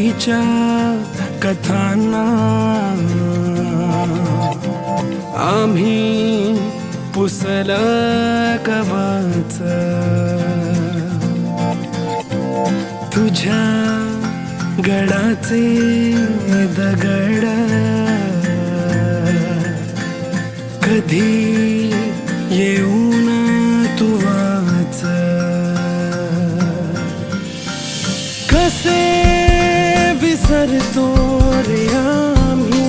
पूर्वीच्या कथांना आम्ही पुसल कवच, तुझ्या गडाचे दगड कधी येऊन तू वाच, कसे विसरतो रे आम्ही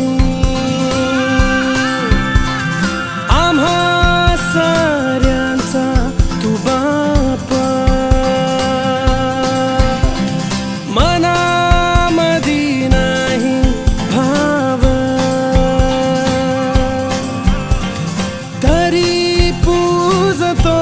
आम्हा साऱ्यांचा तू बापा, मनामधी नाही भाव तरी पूजतो